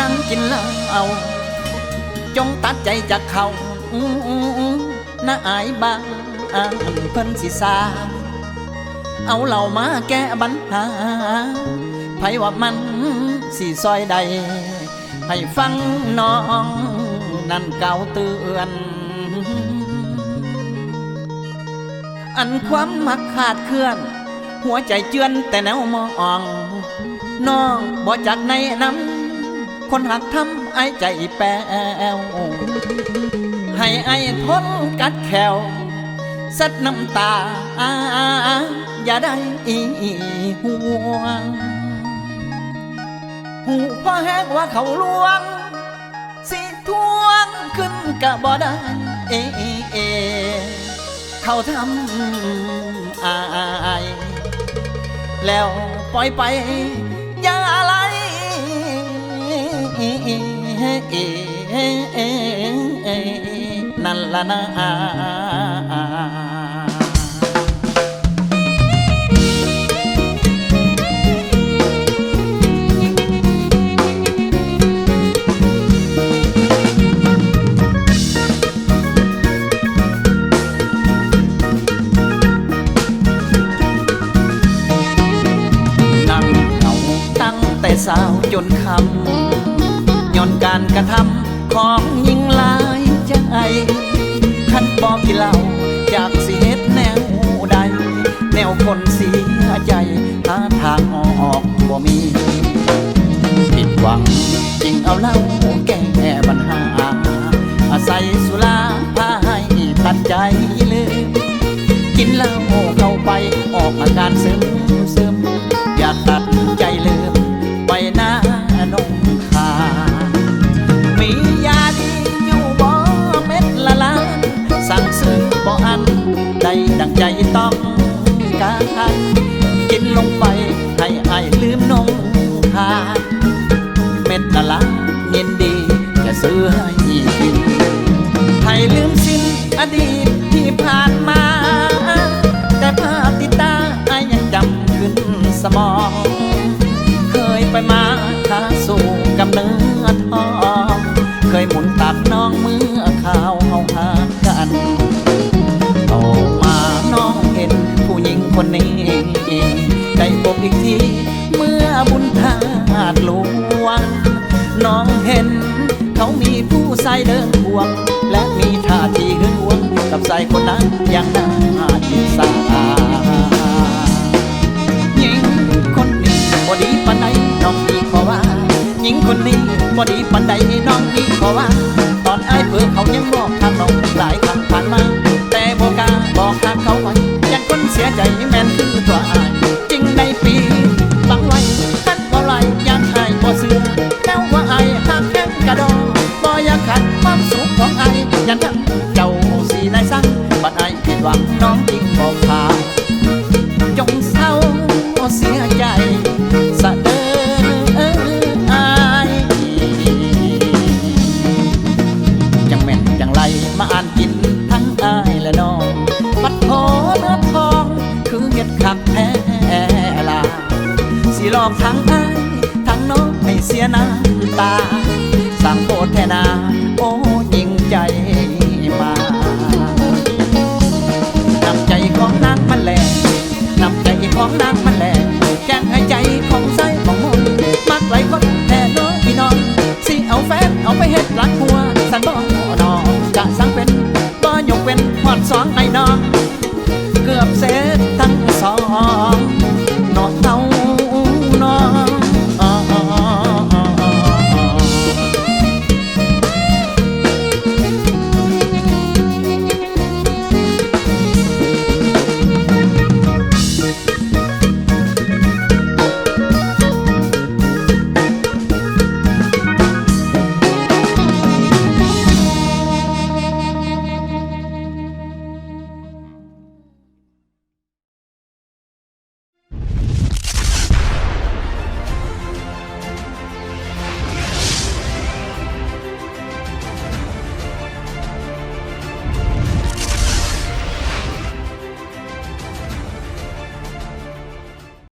นั่งกินเหล้าจงตัดใจจากเขาน่าอายบ้างเพิ่นสิสาเอาเหล่ามาแก้ปัญหาไผว่ามันสิซอยใดให้ฟังน้องนั่นเก่าเตือนอันความมักขาดเคลื่อนหัวใจเจือนแต่แนวมองน้องบ่จักในน้ำคนหักทำไอ้ใจแป้วให้ไอ้ทนกัดแขวสัดน้ำตาอย่าได้ห่วงหูพ่อแห้งว่าเขาลวงสิทวงขึ้นกะบ่ได้เขาทำแล้วปล่อยไปอย่าอะไรนั่นละนะแต่สาวจนคำย้อนการกระทำของหญิงหลายใจคันบอกกินเหล้าจากสิเหตุแนวใดแนวคนเสียใจหาทางออกบ่มีผิดหวังจึงเอาเหล้าแก้ปัญหาอาศัยสุราพาให้ตัดใจลืมกินเหล้าเข้าไปออกอาการซึมอยากตัดใจลืมไปหน้านงคามียาดีอยู่บ่เม็ดละล้านสั่งซื้อบ่อันได้ดังใจต้องการกินลงไปให้ไอ้ลืมนงคาเม็ดละล้านยินดีจะซื้อให้กินให้ลืมสิ้นอดีตที่ผ่านมาแต่ภาพติดตาไอ้ยังจำขึ้นสมองเคยไปมาท้าสู่กับเนื้อทองเคยหมุนตัดน้องมือข่าวเอาหากันต่อมาน้องเห็นผู้หญิงคนนี้ได้พบอีกทีเมื่อบุญธาตุหลวงน้องเห็นเขามีผู้ชายเดินทวงและมีท่าทีหึงหวงกับชายคนนั้นอย่างน่าอิจฉาบ่ดีปานใดน้องนี่ขอว่าหญิงคนนี้บ่ดีปานใดน้องนี่ขอว่าตอนอ้ายเผื่อเขายังบอกทางน้องหลายครั้งผ่านมาแต่บ่กล้าบอกทางเขาไว้ยันคนเสียใจแม่นคือตัวอ้ายจริงในปีบังไว้ท่านบ่ไหลยังหายบ่เสื่อแล้วว่าอ้ายหักแข้งกระดองบ่อยากขัดความสุขของอ้ายยันทั้งเจ้าสีนายสั่งบัดอ้ายผิดหวังน้องยิ่งบอกข่าวจงเศร้าเสียใจสะเด้ออายจังแม่นจังไรมาอ่านกินทั้งอายและน้องปัดโผเนื้อทองคือเห็ดขักแท้ลาสิหลอกทั้งอายทั้งน้องให้เสียน้ำตาสั่งโปรดแทนา